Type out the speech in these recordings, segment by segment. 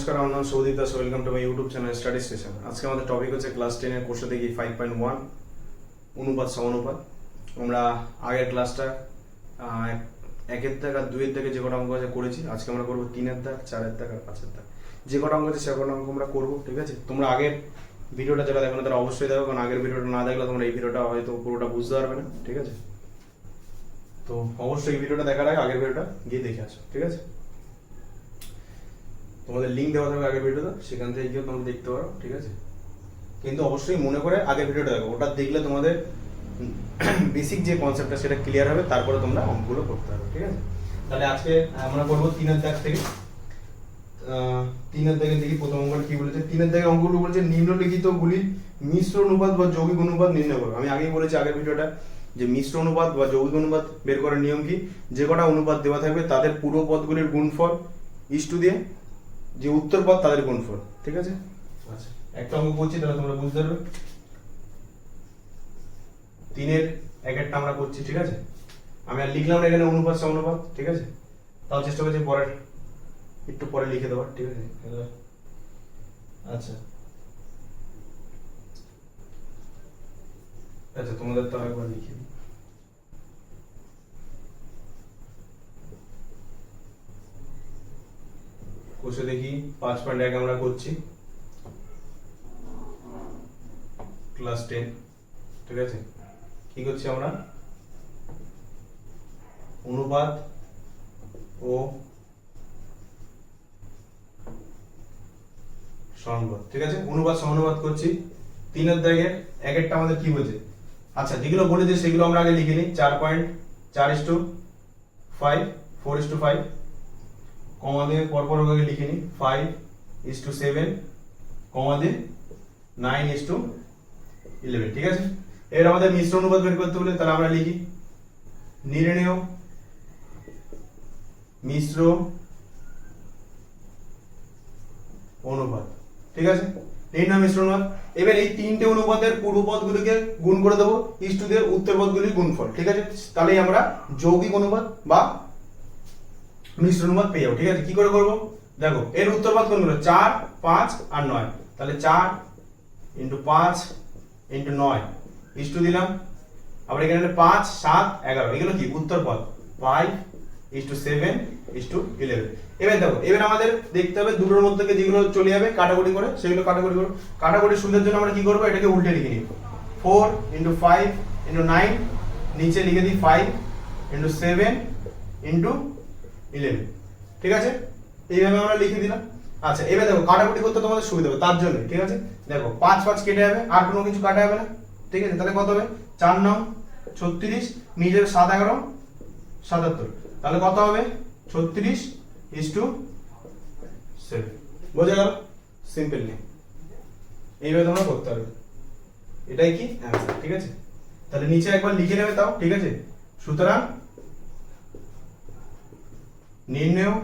নমস্কার, আমার নাম Soudip Das. Welcome to my YouTube channel study station. আজকে আমাদের টপিক হচ্ছে ক্লাস 10 এর কোর্সে দেখি 5.1 অনুপাত সমানুপাত। আমরা আগের ক্লাসটা একের দাগ আর দুইয়ের দাগে যে কটা অঙ্ক আছে করেছি। আজকে আমরা করবো 3-এর দাগ, 4-এর দাগ আর 5-এর দাগ। যে কটা অঙ্ক আছে সে কটা অঙ্ক আমরা করবো, ঠিক আছে? তোমরা আগের ভিডিওটা যারা দেখো না তারা অবশ্যই দেখো, কারণ আগের ভিডিওটা না দেখলে তোমরা এই ভিডিওটা হয়তো পুরোটা বুঝতে পারবে না, ঠিক আছে? তো অবশ্যই এই ভিডিওটা দেখার আগে আগের ভিডিওটা গিয়ে দেখে আসো, ঠিক আছে? তোমাদের লিঙ্ক দেওয়া থাকবে আগের ভিডিওটা, সেখান থেকে গিয়েও তোমরা দেখতে পারো, ঠিক আছে? কিন্তু অবশ্যই মনে করে আগের ভিডিওটা দেখো, ওটা দেখলে তোমাদের বেসিক যে কনসেপ্টটা সেটা ক্লিয়ার হবে, তারপরে তোমরা অঙ্কগুলো করতে পারবে, ঠিক আছে? তাহলে আজকে আমরা করবো 3-এর দাগ থেকে। 3-এর দাগে দেখি প্রথম অঙ্কটা কি বলেছে। 3-এর দাগে অঙ্কগুলো বলেছে নিম্নলিখিত গুলি মিশ্র অনুপাত বা যৌগিক অনুপাত নির্ণয় করো। আমি আগেই বলেছি আগের ভিডিওটা যে মিশ্র অনুপাত বা যৌগিক অনুপাত বের করার নিয়ম কি, যে কটা অনুপাত দেওয়া থাকবে তাদের পূর্ব পদগুলির গুণফল ইস্টু দিয়ে যে উত্তর পদ তাদের গুণফল, ঠিক আছে? আচ্ছা, একটা অঙ্ক করছি তাহলে তোমরা বুঝতে পারবে। 3-এর একটা আমরা করছি, ঠিক আছে? আমি আর লিখলাম না এখানে অনুপাত সমানুপাত, ঠিক আছে? তাও চেষ্টা করছি পরের একটু পরে লিখে দেওয়ার, ঠিক আছে? আচ্ছা আচ্ছা, তোমাদের তো একবার লিখে দিই। কোষে দেখি 5.1 আমরা করছি ক্লাস 10, ঠিক আছে? কি করছি আমরা? অনুপাত ও সমানুপাত, ঠিক আছে? অনুপাত সমানুপাত করছি। 3-এর দাগে একটা আমাদের কি বলছে? আচ্ছা, যেগুলো বলেছে সেগুলো আমরা আগে লিখে নিই। 4.4:5, 4:5, কমা দিয়ে পরপর আগে লিখে নিই। 5:7, কমা দিয়ে 9:11, ঠিক আছে? এর আমাদের মিশ্র অনুপাত বের করতে বলে তাহলে আমরা লিখি নির্ণেয় মিশ্র অনুপাত, ঠিক আছে? নির্ণয় মিশ্র অনুপাত। এবার এই তিনটে অনুপাতের পূর্ব পদগুলিকে গুণ করে দেবো ইস্টু দিয়ে উত্তর পদগুলির গুণফল, ঠিক আছে? তাহলেই আমরা যৌগিক অনুপাত বা মিশ্র অনুপাত পেয়ে যাবো, ঠিক আছে? কি করে করবো দেখো, এর উত্তর পদ কোনগুলো? 4, 5 আর 9। তাহলে 4 × 5 × 9 ইস্টু দিলাম। আবার এখানে 5, 7, 11, এগুলো কি উত্তর পদ। 5:7:11। এবার দেখো, এবার আমাদের দেখতে হবে দুটোর মধ্যে থেকে যেগুলো চলে যাবে কাটাকুটি করে সেগুলো কাটাকুটি করব। কাটাকুটি সুবিধার জন্য আমরা কি করব, এটাকে উল্টে লিখে নিব। 4 × 5 × 9, নিচে লিখে দিই 5 × 7 × 11, ঠিক আছে? এইভাবে আমরা লিখে দিলাম। আচ্ছা, এবার দেখো কাটাকুটি করতে তোমাদের সুবিধা হবে তার জন্য, ঠিক আছে? দেখো 5 5 কেটে যাবে, আর কোনো কিছু কাটা যাবে না, ঠিক আছে? তাহলে কত হবে? 4 9 36, নিজের 7 11 77, তাহলে কত হবে? 36:7। বোঝা গেল? সিম্পল নেই, এইভাবে তোমরা করতে হবে। এটাই কি অ্যান্সার, ঠিক আছে? তাহলে নিচে একবার লিখে নেবে তাও, ঠিক আছে? সুতরাং নির্ণেয়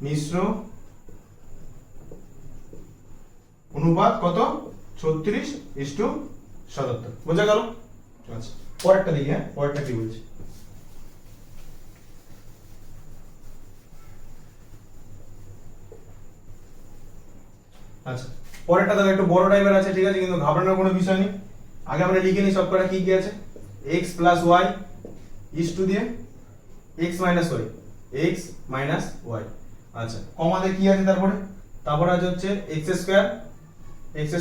মিশ্র অনুপাত কত? 36:77। বোঝা গেল? আচ্ছা, পরেরটা দেখি। হ্যাঁ, পরেরটা কি বলছে? আচ্ছা, পরেরটা দেখো একটু বড় টাইপের আছে, ঠিক আছে? কিন্তু ঘাবড়ানোর কোনো বিষয় নেই। আগে আমরা লিখে নিই সব কটা কি কি আছে। x + y ইস্টু দিয়ে x - y। আচ্ছা, কমা দিয়ে কি আছে তারপরে আছে হচ্ছে x² +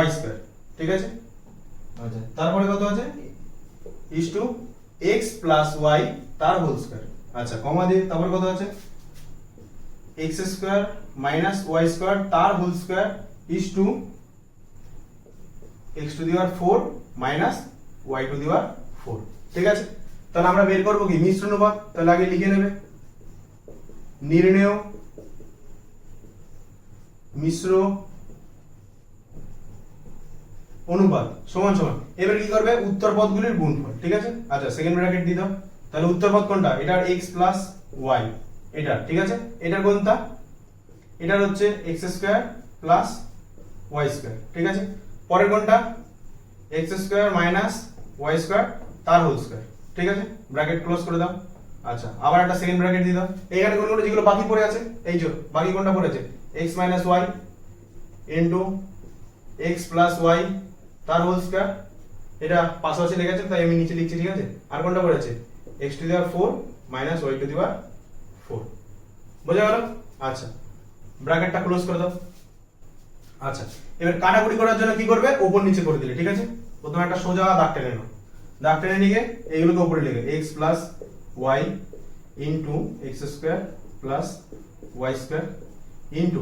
y², ঠিক আছে? আচ্ছা, তারপরে কত আছে? ইস্টু x + y তার হোল স্কয়ার। আচ্ছা, কমা দিয়ে তারপরে কত আছে? x² - y² তার whole square is to x⁴ - y⁴, ঠিক আছে? তাহলে আমরা বের করব কি মিশ্র অনুপাত। তাহলে আগে লিখে নেবে নির্ণেয় মিশ্র অনুপাত সমান সমান, এবার কি করবে? উত্তর পদগুলির গুণফল, ঠিক আছে? আচ্ছা, সেকেন্ড ব্র্যাকেট দিয়ে দাও। তাহলে উত্তর পদ কোনটা? এটার x + y, এটা, ঠিক আছে? এটার কোনটা? এটার হচ্ছে x² + y², ঠিক আছে? পরের কোনটা? x² - y² তার হোল স্কয়ার, ঠিক আছে? ব্র্যাকেট ক্লোজ করে দাও। আচ্ছা আবার একটা সেকেন্ড ব্র্যাকেট দিয়ে দাও। এখানে কোনগুলো যেগুলো বাকি পড়ে আছে, এই যে বাকি কোনটা পড়ে আছে, x minus Y into X plus Y তার হোল স্কয়ার, এটা পাশাপাশি লেখা আছে তাই আমি নিচে লিখছি, ঠিক আছে। আর কোনটা পড়ে আছে, x to the power 4 minus y to the power 4, বোঝা গেল। আচ্ছা ব্র্যাকেটটা ক্লোজ করে দাও। আচ্ছা এবার কাটাকুটি করার জন্য কি করবে, উপর নিচে করে দিলে, ঠিক আছে। প্রথমে একটা সোজা দাগ টেনে নাও, দাগ টেনে নিয়ে এইগুলোকে উপরে লিখে x plus Y into X square plus Y square into,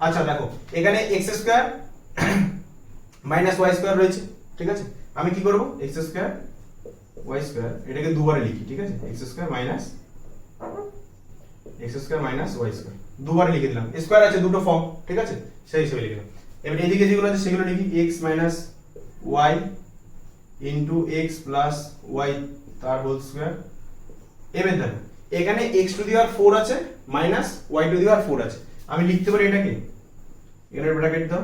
আচ্ছা দেখো এখানে X square minus Y square রয়েছে, ঠিক আছে। আমি কি করব, এক্স স্কোয়ার ওয়াই স্কোয়ার এটাকে দুবারে লিখি, ঠিক আছে। X square minus Y square দুবারে লিখে দিলাম, স্কোয়ার আছে দুটো ফর্ম, ঠিক আছে, সেই হিসেবে লিখলাম। এবার এদিকে যেগুলো আছে সেগুলো লিখি, X minus Y into X plus Y তার হোল স্কোয়ার। এবার দেখো এখানে এক্স টু দি পাওয়ার 4 আছে minus Y to the power 4 আছে, আমি লিখতে পারি এটাকে, এর ব্র্যাকেট দাও,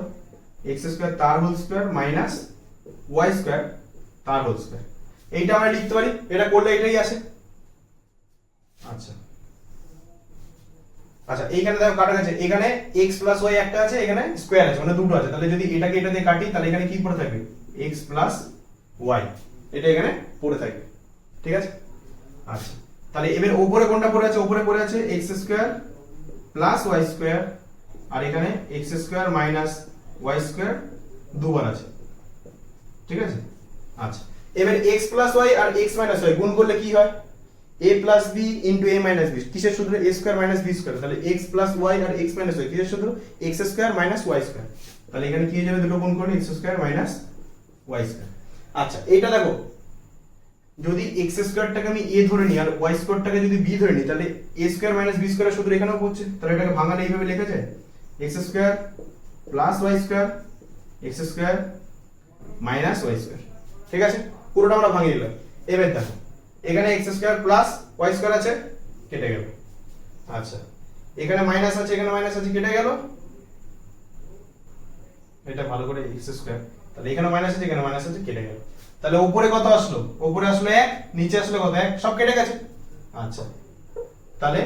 এক্স স্কোয়ার তার whole square minus Y square তার হোল স্কোয়ার, এইটা আমরা লিখতে পারি, এটা করলে এটাই আসে। আচ্ছা আচ্ছা এইখানে দেখো কাটা গেছে, এখানে x প্লাস y একটা আছে, এখানে স্কয়ার আছে, মানে দুটো আছে, তাহলে যদি এটাকে এটা দিয়ে কাটি তাহলে এখানে কি পড়ে থাকবে, x প্লাস y, এটা এখানে পড়ে থাকবে, ঠিক আছে। আচ্ছা তাহলে এবার উপরে কোনটা পড়ে আছে, উপরে পড়ে আছে x square plus y square, আর এখানে x square minus y square দুবার আছে, ঠিক আছে। আচ্ছা এবার x প্লাস y আর x মাইনাস y গুণ করলে কি হয়, a plus b into a minus b, কিসের সূত্র, a square minus b square, তাহলে x প্লাস y আর x মাইনাস y কিসের সূত্র, x square minus y square, তাহলে এখানে কি হয়ে যাবে, দুটো গুণ করলে x square minus y square. আচ্ছা এটা দেখো যদি x স্কয়ারটাকে আমি a ধরে নিই আর y স্কয়ারটাকে যদি b ধরে নিই, তাহলে a স্কয়ার মাইনাস b স্কয়ারের সূত্র এখানেও পড়ছে, তাহলে এটাকে ভাঙালে এইভাবে লেখা যায়, x square plus y square x square minus y square, ঠিক আছে। পুরোটা আমরা ভাঙিয়ে দিলাম। এবার দেখো এখানে x square plus y square আছে, কেটে গেল। আচ্ছা এখানে মাইনাস আছে, এখানে মাইনাস আছে, কেটে গেল। এটা ভালো করে x স্কয়ার, তাহলে এখানে মাইনাস আছে, এখানে মাইনাস আছে, কেটে গেল। তাহলে উপরে কত আসলো, উপরে আসলো 1, নিচে আসলো কত 1, সব কেটে গেছে। আচ্ছা তাহলে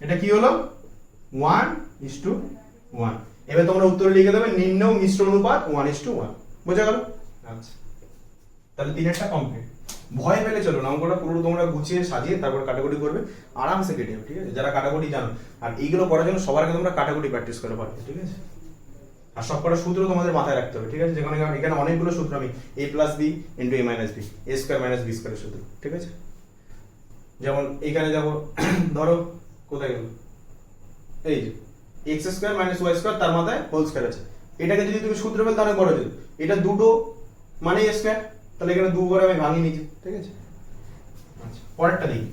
এটা কি হলো 1:1। এবার তোমরা উত্তর লিখে দেবে নিম্ন মিশ্র অনুপাত 1:1, বোঝা গেল। আচ্ছা তাহলে তিনেরটা কমপ্লিট। ভয় পেলে চলো না, অঙ্কটা পুরো তোমরা গুছিয়ে সাজিয়ে তারপর কাটাকুটি করবে, আরামসে কেটে যাবে, ঠিক আছে। যারা কাটাকুটি জানো, আর এইগুলো করার জন্য সবার আগে তোমরা কাটাকুটি প্র্যাকটিস করে পারবে, ঠিক আছে। আর সব কটা সূত্র তোমাদের মাথায় রাখতে হবে, ঠিক আছে। যেখানে এখানে অনেকগুলো সূত্র আমি a plus b into a minus b, a square minus b স্কয়ারের সূত্র, ঠিক আছে। যেমন এখানে যাবো ধরো কোথায় গেল, এই যে x square minus y square তার মাথায় হোল স্কয়ার আছে, এটাকে যদি তুমি সূত্র ফেল তাহলে বড় যাবে, এটা দুটো মানে a স্কয়ার, তাহলে এখানে দুবার আমি ভাঙিয়ে নিয়েছি, ঠিক আছে। আচ্ছা পরেরটা দেখি,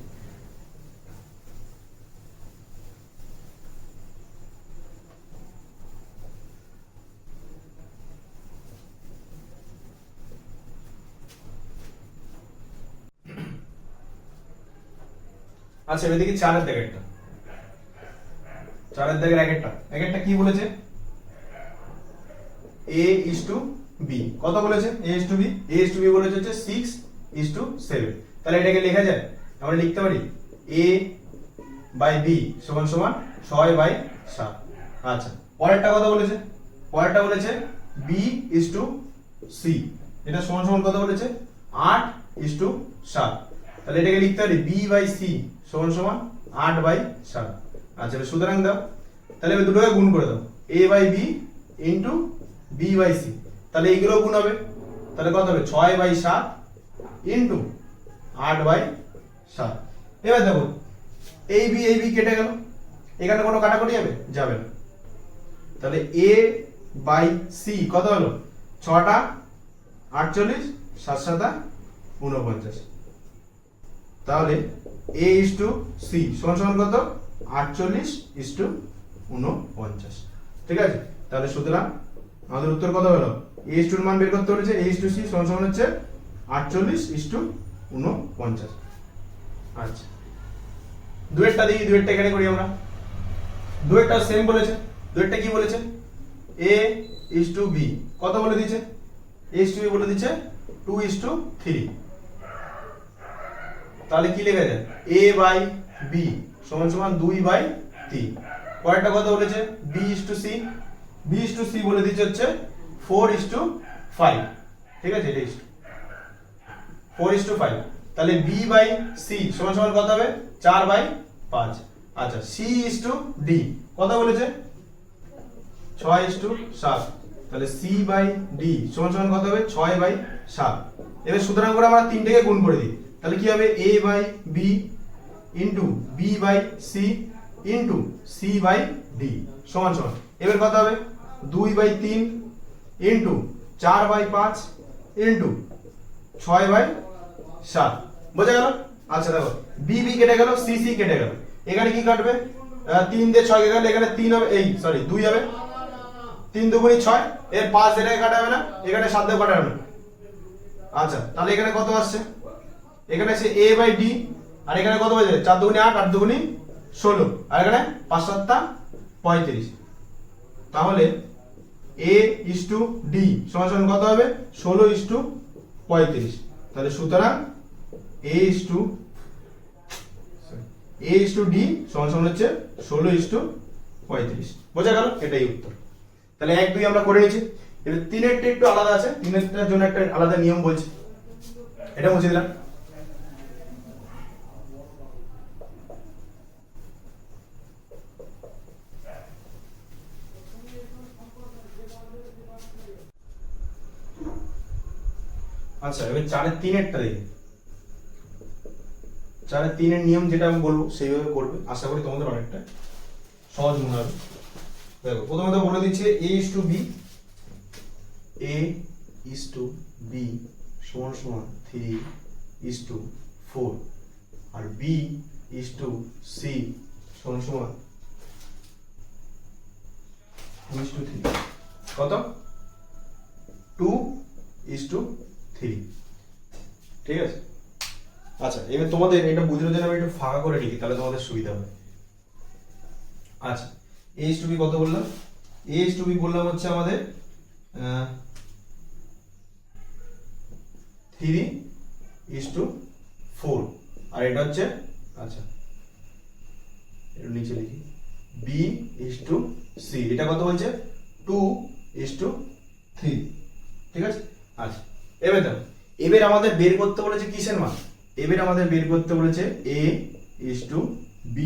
আচ্ছা এদিকে 4-এর দাগেরটা, 4-এর দাগের একটা কি বলেছে, a is to b, কত বলেছে, a is to b বলেছে হচ্ছে 6:7, তাহলে এটাকে লেখা যায়, আমরা লিখতে পারি a বাই b সমান সমান 6/7। আচ্ছা পরেরটা কত বলেছে, পরেরটা বলেছে b is to c, এটা সমান সমান কত বলেছে 8:7, তাহলে এটাকে লিখতে পারি b বাই c সমান সমান 8/7। আচ্ছা সুতরাং দাও, তাহলে এবার দুটোকে গুণ করে দাও, a by b into b by c, তাহলে এইগুলো গুণ হবে, তাহলে কত হবে 6/7 ইনটু 8/7। এবার দেখো এই বি কেটে গেল, এখানে কোনো কাটাকুটি যাবে না, তাহলে a বাই c কত হলো 6টা 48, 7 7 49, তাহলে a is to c সমান সমান কত 48:49, ঠিক আছে। তাহলে সুতরাং আমাদের উত্তর কত হলো, a is to এর মান বের করতে বলেছে, a is to c সমান সমান হচ্ছে 48:49। আচ্ছা দুয়েরটা দেখি, দুয়েরটা এখানে করি আমরা, দুয়েরটা সেম বলেছে, দুয়েরটা কি বলেছে a is to b কত বলে দিয়েছে, a is to b বলে দিয়েছে 2:3, তাহলে কি লেখা যায় a বাই b সমান সমান 2/3। পরেরটা কত বলেছে b is to c, b is to c বলে দিচ্ছে হচ্ছে 4:5, ঠিক আছে, এটা 4:5। তাহলে b বাই c সমান সমান কত হবে 4/5। আচ্ছা c is to d কত বলেছে 6:7, তাহলে c বাই d সমান সমান কত হবে 6/7। এবার সুতরাং করে আমরা তিনটাকে গুণ করে দিই, তাহলে কি হবে a by b into b by c into c by d সমান সমান এবার কত হবে 2/3 ইনটু 4/5 ইনটু 6/7। বোঝা গেল? আচ্ছা দেখো b b কেটে গেল, c c কেটে গেল, এখানে কি কাটবে 3 দিয়ে 6 কেটে গেল, এখানে 3 হবে, এই সরি 2 হবে, 3 দুগুণী 6, এর 5 এটাকে কাটা হবে না, এখানে 7 দিয়ে কাটা হবে না। আচ্ছা তাহলে এখানে কত আসছে, এখানে আছে a বাই d, আর এখানে কত হয়ে যাবে 4 দুগুণী 8, 8 দুগুণী 16, আর এখানে 5 7 35। তাহলে a is to d সমান সমান কত হবে 16:35। তাহলে সুতরাং a is to d সমান সমান হচ্ছে 16:35। বোঝা গেল? এটাই উত্তর। তাহলে 1 2 আমরা করে নিয়েছি। এবার 3 এরটা একটু আলাদা আছে, 3 এরটার জন্য একটা আলাদা নিয়ম বলছি, এটা মুছে দিলাম। আচ্ছা এবার 4 3 এরটা দেখি। 4 3 এর নিয়ম যেটা আমি বলবো সেইভাবে করবে, আশা করি তোমাদের অনেকটা সহজ মনে হবে। দেখো প্রথমে তো বলে দিচ্ছে a is to b, a is to b সমান সমান 3:4, আর b is to c সমান সমান 2:3। কত 2:3, ঠিক আছে। আচ্ছা এবার তোমাদের এটা বুঝানোর জন্য আমি একটু ফাঁকা করে লিখি, তাহলে তোমাদের সুবিধা হবে। আচ্ছা a is to b কত বললাম, a is to b বললাম হচ্ছে আমাদের 3:4, আর এটা হচ্ছে, আচ্ছা এর নিচে লিখি b is to c, এটা কত বলছে 2:3, ঠিক আছে। আচ্ছা এবার দেখো, এবার আমাদের বের করতে বলেছে কিসের মান, এবার আমাদের বের করতে বলেছে a is to b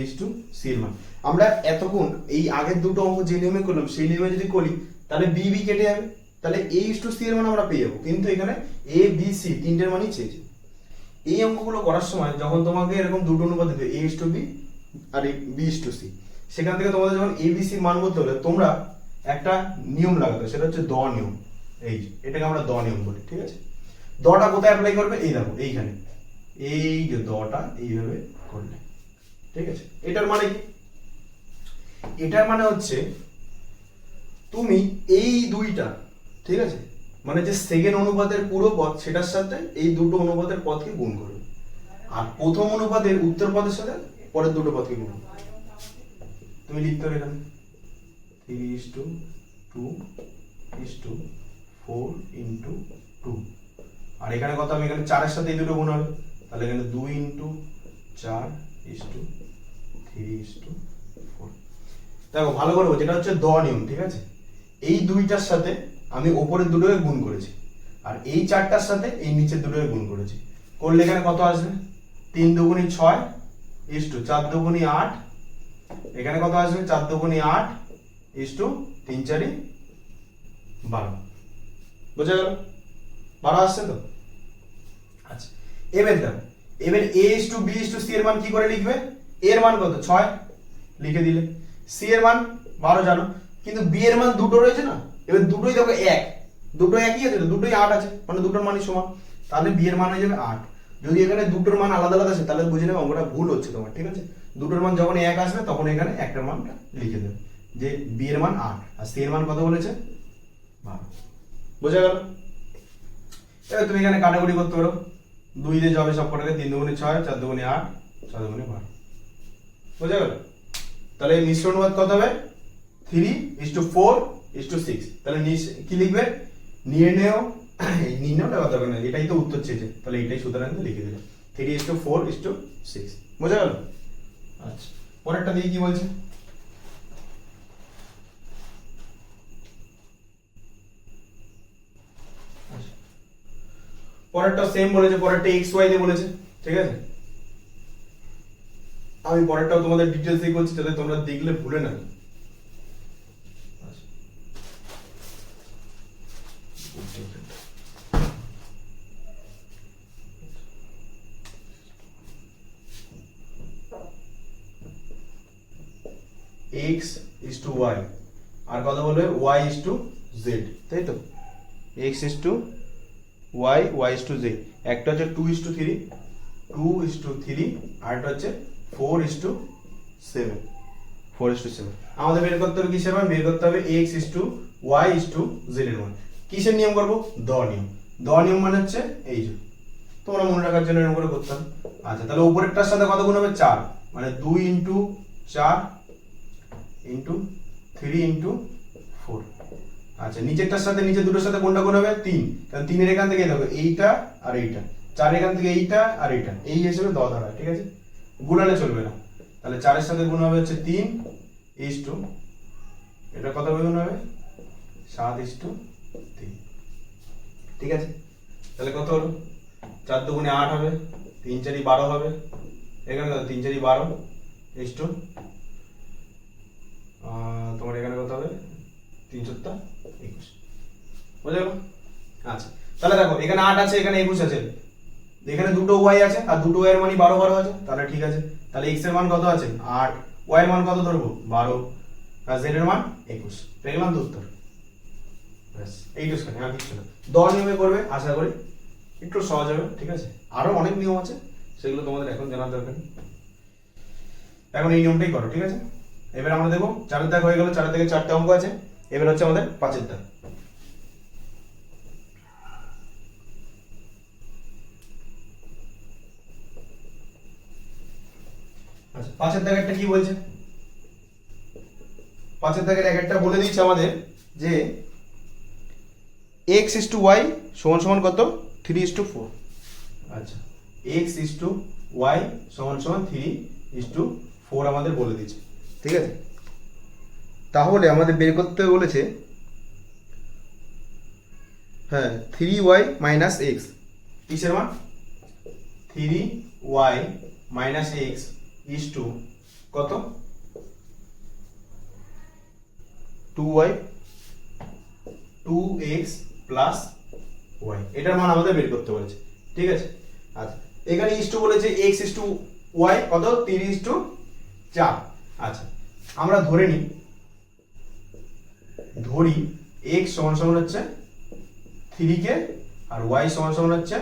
is to c এর মান। আমরা এতক্ষণ এই আগের দুটো অঙ্ক যে নিয়মে করলাম সেই নিয়মে যদি করি তাহলে b b কেটে যাবে, তাহলে a is to c এর মান আমরা পেয়ে যাবো, কিন্তু এখানে a b c তিনটের মানই চেয়েছে। এই অঙ্কগুলো করার সময় যখন তোমাকে এরকম দুটো অনুপাত দিবে a is to b R b is to c, সেখান থেকে তোমাদের যখন a b c মান বলতে হলে তোমরা একটা নিয়ম লাগাতে, সেটা হচ্ছে দ নিয়ম। এই এটাকে আমরা দ নিয়ম বলি, ঠিক আছে। দটা কোথায় অ্যাপ্লাই করবে, এই দেখো এইখানে, এই যে দটা এইভাবে করলে, ঠিক আছে। এটার মানে কি, এটার মানে হচ্ছে তুমি এই দুইটা, ঠিক আছে, মানে যে সেকেন্ড অনুপাতের পুরো পদ সেটার সাথে এই দুটো অনুপাতের পদকে গুণ করবে, আর প্রথম অনুপাতের উত্তর পদের সাথে পরের দুটো পদকে গুণ করবে। তুমি লিখতে হবে এখানে 3:2:4 into 2, আর এখানে কত হবে, এখানে 4 এর সাথে এই দুটো গুণ হবে, তাহলে এখানে 2 into 4:3:4। দেখো ভালো করে, যেটা হচ্ছে দ নিয়ম, ঠিক আছে। এই দুইটার সাথে আমি উপরের দুটোকে গুণ করেছি, আর এই 4টার সাথে এই নিচের দুটোকে গুণ করেছি, করলে এখানে কত আসবে 3 দুগুণী 6 4 দুগুণী 8, এখানে কত আসবে 4 দুগুণী 8 3 4 12। বুঝা গেল? 12 আসছে তো? আচ্ছা এবার দেখো, এবার a is to b is to c এর মান কি করে লিখবে, a এর মান কত 6 লিখে দিলে, c এর মান 12 জানো, কিন্তু b এর মান দুটো রয়েছে না, এবার দুটোই দেখো এক, দুটো একই আছে, দুটোই 8 আছে, মানে দুটোর মানই সমান, তাহলে b এর মান হয়ে যাবে 8। যদি এখানে দুটোর মান আলাদা আলাদা আছে তাহলে বুঝে নেবে অঙ্কটা ভুল হচ্ছে তোমার, ঠিক আছে। দুটোর মান যখন এক আসবে তখন এখানে একটার মানটা লিখে দেবে, যে b এর মান 8 আর c এর মান কত বলেছে 12। বুঝা গেল? এবার তুমি এখানে কাটাকুটি করতে পারো, 2 দিয়ে যাবে সব কটাকে, 3 দুগুণে 6 4 দুগুণে 8 6 দুগুণে 12। বুঝা গেল? তাহলে মিশ্র অনুপাত কত হবে 3:4:6। তাহলে কি লিখবে, নির্ণেয়, নির্ণয়টা কত হবে না, এটাই তো উত্তর চেয়েছে, তাহলে এটাই সুতরাং লিখে দিলে 3:4:6 বোঝা গেল? আচ্ছা, পরেরটা দিয়ে কি বলছে? পরেরটা সেম বলেছে, পরেরটা এক্স ওয়াই দিয়ে বলেছে, ঠিক আছে? আমি পরেরটাও তোমাদের ডিটেলস দিয়ে বলছি যাতে তোমরা দেখলে ভুলে না। এক্স ইজ টু ওয়াই আর কথা বলবে ওয়াই ইজ টু জেড, তাই তো? X is to Y, Y is to Z. একটা হচ্ছে 2:3, 2:3, আর একটা হচ্ছে 4:7, 4:7। আমাদের বের করতে হবে কিসের মান? বের করতে হবে X is to Y is to Z এর মান। কিসের নিয়ম করবো? দ নিয়ম। দ নিয়ম মানে হচ্ছে এই যে, তোমরা মনে রাখার জন্য এরকম করে করতাম। আচ্ছা, তাহলে উপরেরটার সাথে কত গুণ হবে? 4, মানে 2 × 4 × 3 × 4। আচ্ছা, নিচেরটার সাথে নিচে দুটোর সাথে কোনটা গুণ হবে? 3, কারণ 3 এর এখান থেকে এই দেখো এইটা আর এইটা, 4 এখান থেকে এইটা আর এইটা, এই হিসেবে দ ধরা, ঠিক আছে? গুণালে চলবে না। তাহলে 4 এর সাথে গুণ হবে হচ্ছে 3 ইজ টু, এটা কত গুণ হবে? 7:3, ঠিক আছে? তাহলে কত হলো? 4 দুগুণে 8 হবে, 3 4 12 হবে, এখানে কত? 3 4 12 ইজ টু তোমার এখানে কত হবে? 3 4 21, বুঝা গেল? আচ্ছা, তাহলে দেখো এখানে 8 আছে, এখানে 21 আছে, এখানে দুটো ওয়াই আছে আর দুটো ওয়াই এর মানই 12 12 আছে, তাহলে ঠিক আছে। তাহলে এক্স এর মান কত আছে? 8, ওয়াই এর মান কত ধরবো? 12, আর জেড এর মান 21, পেয়ে গেলাম তো উত্তর। ব্যাস, এইটুকু খালি, আর কিছু না। দ নিয়মে করবে, আশা করি একটু সহজ হবে, ঠিক আছে? আরো অনেক নিয়ম আছে, সেগুলো তোমাদের এখন জানার দরকার নেই, এখন এই নিয়মটাই করো, ঠিক আছে? এবার আমরা দেখো 4 দাগ হয়ে গেল, 4 থেকে 4টে অঙ্ক আছে। এবার হচ্ছে আমাদের 5 দাগ। আচ্ছা, 5 দাগেরটা কি বলছে? 5 দাগের একটা বলে দিচ্ছে আমাদের যে x is to y সমান সমান কত? 3:4। আচ্ছা, x is to y সমান সমান 3:4 আমাদের বলে দিচ্ছে, ঠিক আছে? তাহলে আমাদের বের করতে বলেছে, হ্যাঁ, 3y - x, কিসের মান? 3y - x ইজ টু কত? 2y 2x প্লাস y, এটার মান আমাদের বের করতে বলেছে, ঠিক আছে? আচ্ছা, এখানে ইজ টু বলেছে x ইজ টু y কত? 3:4। আচ্ছা, আমরা ধরি x সমান সমান হচ্ছে 3k আর y সমান সমান হচ্ছে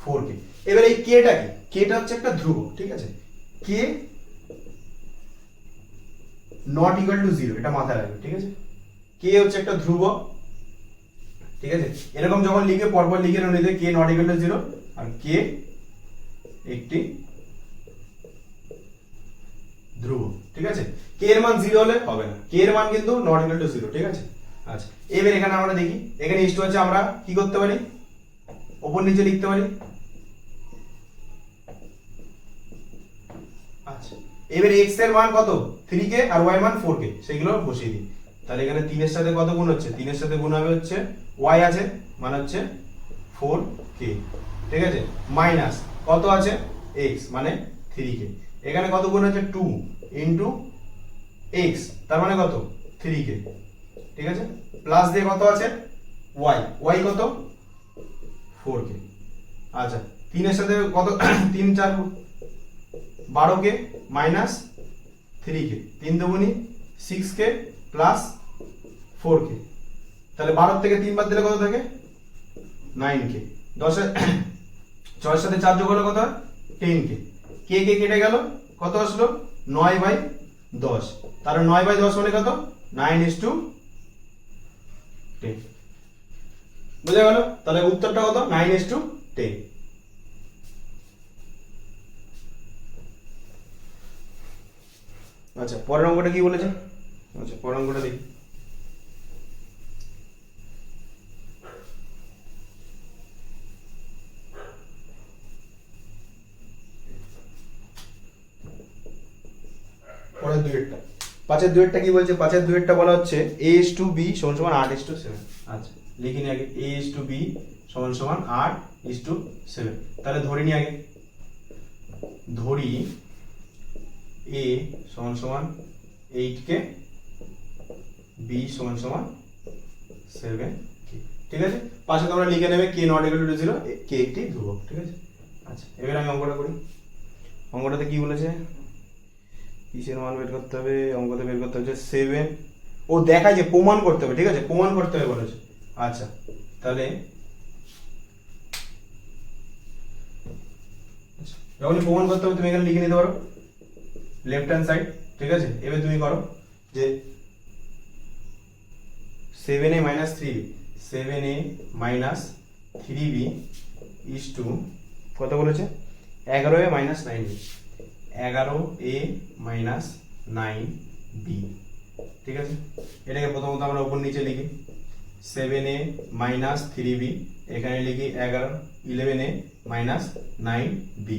4k। এবার এই kটা কি? kটা হচ্ছে একটা ধ্রুবক, ঠিক আছে? k নট ইকুয়াল টু 0, এটা মাথায় রাখবে, ঠিক আছে? k হচ্ছে একটা ধ্রুবক, ঠিক আছে? এরকম যখন লিখে পরপর লিখে নিতে k নট ইকুয়াল টু 0 আর k একটি ধ্রুবক, ঠিক আছে? k এর মান 0 হলে হবে না, k এর মান কিন্তু নট ইকুয়াল টু 0, ঠিক আছে? আচ্ছা, এবার এখানে আমরা দেখি, এখানে ইস্টু আছে, আমরা কি করতে পারি? উপর নিচে লিখতে পারি। আচ্ছা, এবার x এর মান কত? 3k আর y মান 4k, সেগুলো বসিয়ে দিই। তাহলে এখানে 3 এর সাথে কত গুণ হচ্ছে? 3 এর সাথে গুণ হবে হচ্ছে y আছে, মানে হচ্ছে 4k, ঠিক আছে? মাইনাস কত আছে? x মানে 3k, এখানে কত গুণ হচ্ছে? 2 ইনটু x, তার মানে কত? 3k, ঠিক আছে? প্লাস দিয়ে কত আছে? y কত? 4k। আচ্ছা, 3 এর সাথে কত? 3 4 12k minus 3k, 3 দুগুণি 6k plus 4k, তাহলে 12 থেকে 3 বাদ দিলে কত থাকে? 9k। 10 এ 6 এর সাথে 4 যোগ হলো কত? 10k, k কেটে গেল, কত আসলো? 9/10, তাহলে 9/10 মানে কত? 9:10, বুঝা গেল? তাহলে উত্তরটা কত? 9:10। আচ্ছা, পরের অঙ্কটা কি বলেছে? আচ্ছা, পরের অঙ্কটা দেখি। পরের দুইয়েরটা, 5-এর দুইয়েরটা কি বলছে? 5-এর দুইয়েরটা বলা হচ্ছে a/b সমান সমান 8:7। আচ্ছা লিখি নি আগে a/b সমান সমান 8:7। তাহলে ধরি নি আগে, ধরি a সমান সমান 8k, b সমান সমান 7k। ঠিক আছে, পাশে তোমরা লিখে নেবে k not equal to 0, k একটি ধ্রুবক। ঠিক আছে, আচ্ছা এবার আমি অঙ্কটা করি। অঙ্কটাতে কি বলেছে? কিসের মান বের করতে হবে? অঙ্কতে বের করতে হচ্ছে 7। ও দেখায় যে প্রমাণ করতে হবে। ঠিক আছে, প্রমাণ করতে হবে বলেছে। আচ্ছা তাহলে যখনই প্রমাণ করতে হবে তুমি এখানে লিখে নিতে পারো লেফট হ্যান্ড সাইড। ঠিক আছে, এবার তুমি করো যে 7a minus 3b, 7a minus 3b is to কত বলেছে? 11a minus 9b, 11a minus 9b। ঠিক আছে, এটাকে প্রথমত আমরা উপর নিচে লিখি 7a minus 3b, এখানে লিখি 11a minus 9b।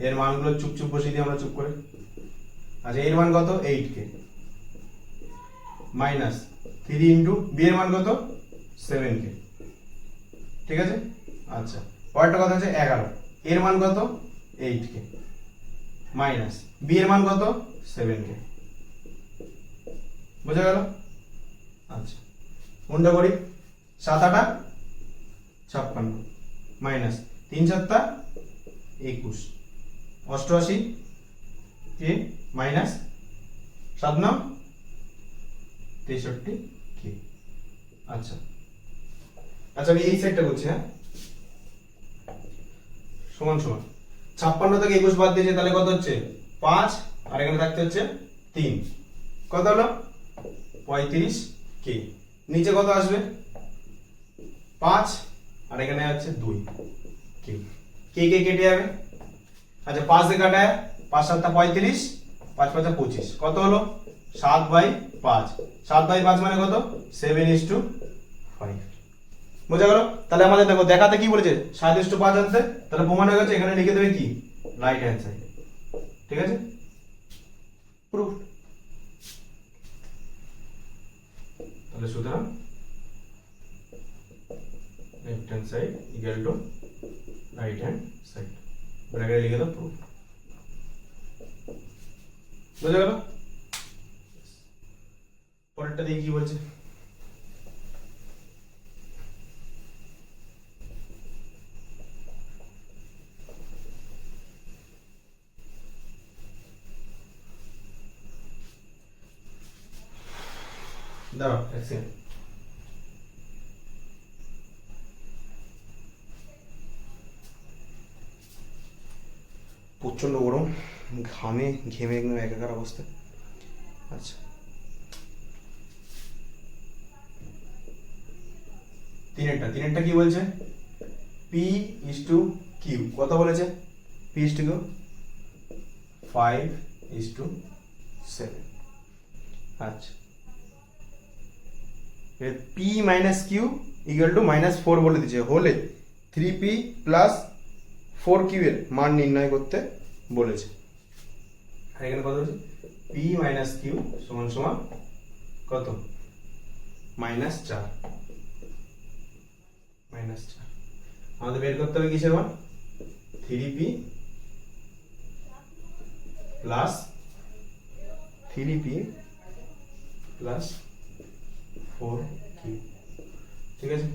এর মানগুলো চুপ চুপ বসিয়ে দিই আমরা চুপ করে। আচ্ছা এর মান কত? 8k মাইনাস 3 ইন্টু b এর মান কত? 7k। ঠিক আছে, আচ্ছা পরেরটা কথা হচ্ছে 11, এর মান কত? 8k মাইনাস b এর মান কত? 7k। বুঝা গেল? আচ্ছা কোনটা করি? 7-8 56 মাইনাস 3-7 21 88 কে মাইনাস 7-9 63 কে। আচ্ছা আচ্ছা আমি এই সাইডটা করছি। হ্যাঁ, সমান সমান 56 থেকে 21 বাদ দিয়েছে, তাহলে কত হচ্ছে? 5, আর এখানে থাকতে হচ্ছে 3, কত হলো? 35 কে। নিচে কত আসবে? 5, আর এখানে আছে 2 কে। কে কে কেটে যাবে। আচ্ছা 5 দিয়ে কাটায় 5-7 35, 5-5 25, কত হলো? 7/5। 7/5 মানে কত? 7:5। বোঝা গেল? তাহলে আমাদের দেখো দেখাতে কি বলেছে? 7:5 আনতে, তাহলে প্রমাণ হয়ে গেছে। এখানে লিখে দেবে কি? Right hand side. ঠিক আছে, প্রুফ। তাহলে সুতরাং left hand side equal to right hand side, ব্র্যাকেটে লিখে দাও প্রুফ। বুঝা গেল? পরেরটা দিয়ে কি বলছে? দাঁড়াও এক সেকেন্ড। প্রচন্ড গরম, ঘামে ঘেমে একদম একাকার অবস্থা। আচ্ছা তিনেরটা কি বলছে? p/q কত বলেছে? p/q 5:7। আচ্ছা p minus q equal to -4 বলে দিয়েছে, হলে 3p plus 4q এর মান নির্ণয় করতে বলেছে। আর এখানে কত বলেছে? p minus q সমান সমান কত? -4। আমাদের বের করতে হবে কিসের মান? 3p plus 4q। ঠিক আছে,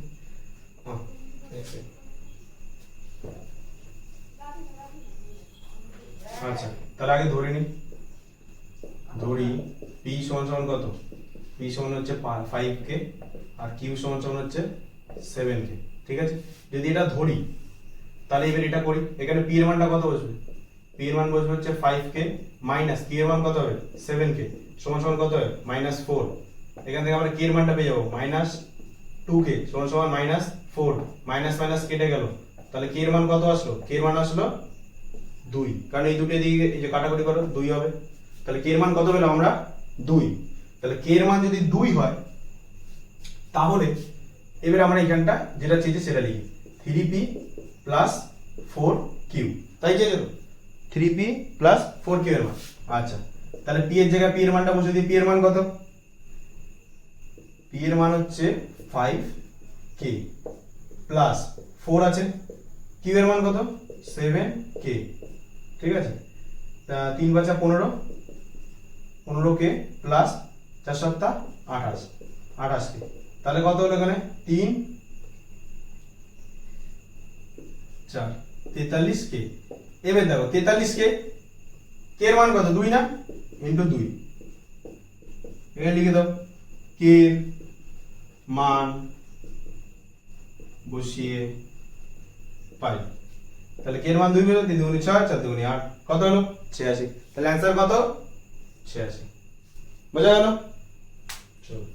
আচ্ছা তাহলে আগে ধরে নি, ধরি p সমান সমান কত? p সমান হচ্ছে 5k আর q সমান সমান হচ্ছে 7k। ঠিক আছে, যদি এটা ধরি তাহলে এবার এটা করি। এখানে p এর মানটা কত বসবে? p এর মান বসবে হচ্ছে 5k মাইনাস q এর মান কত হবে? 7k সমান সমান কত হবে? -4। এখান থেকে আমরা k এর মানটা পেয়ে যাবো -2k সমান সমান -4, মাইনাস মাইনাস কেটে গেল, তাহলে k এর মান কত আসলো? k এর মান আসলো 2, কারণ এই দুটো দিকে এই যে কাটাকুটি করো 2 হবে। তাহলে k এর মান কত পেলাম আমরা? 2। তাহলে k এর মান যদি 2 হয় তাহলে এবার আমরা এখানটা যেটা চেয়েছি সেটা লিখি 3p plus 4q। তাই চেয়েছে তো 3p plus 4q এর মান। আচ্ছা তাহলে পি এর জায়গায় পি এর মানটা বসে দিই। পি এর মান কত? পি এর মান হচ্ছে 5k প্লাস 4 আছে, কিউ এর মান কত? 7k। ঠিক আছে, তা 3 বাচা 15, 15k প্লাস 4 7 28, 28k। তাহলে কত হলো এখানে? 3 4 43k। এবার দেখো 43k, কে এর মান কত? 2 না, ইন্টু 2। এখানে লিখে দাও কে এর মান বসিয়ে পাই। তাহলে কে এর মান 2 পেলো, 3 দুগুণে 6, 4 দুগুণে 8, কত হলো? 86। তাহলে অ্যান্সার কত? 86। বোঝা গেল? চলো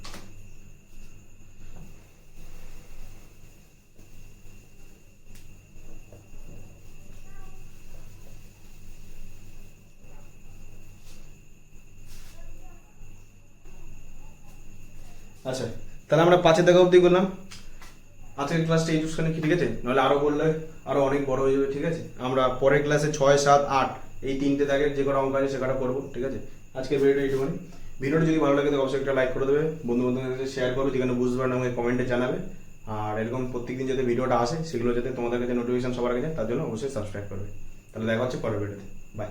আচ্ছা, তাহলে আমরা 5 দেখা অবধি করলাম। আজকের ক্লাসটা এইটুখানি, ঠিক আছে? নাহলে আরো বললে আরো অনেক বড় হয়ে যাবে। ঠিক আছে, আমরা পরের ক্লাসে 6 7 8 এই 3টে দাগের যে কটা অঙ্ক আছে সে কটা করবো। ঠিক আছে, আজকের ভিডিওটা এইটুখানি। ভিডিওটা যদি ভালো লাগে তো অবশ্যই একটা লাইক করে দেবে, বন্ধু বান্ধবদের সাথে শেয়ার করবে, যেখানে বুঝতে পারেন আমাকে কমেন্টে জানাবে। আর এরকম প্রত্যেকদিন যাতে ভিডিওটা আসে সেগুলো যাতে তোমাদের কাছে নোটিফিকেশন সবার কাছে, তার জন্য অবশ্যই সাবস্ক্রাইব করবে। তাহলে দেখা হচ্ছে পরের ভিডিওতে। বাই।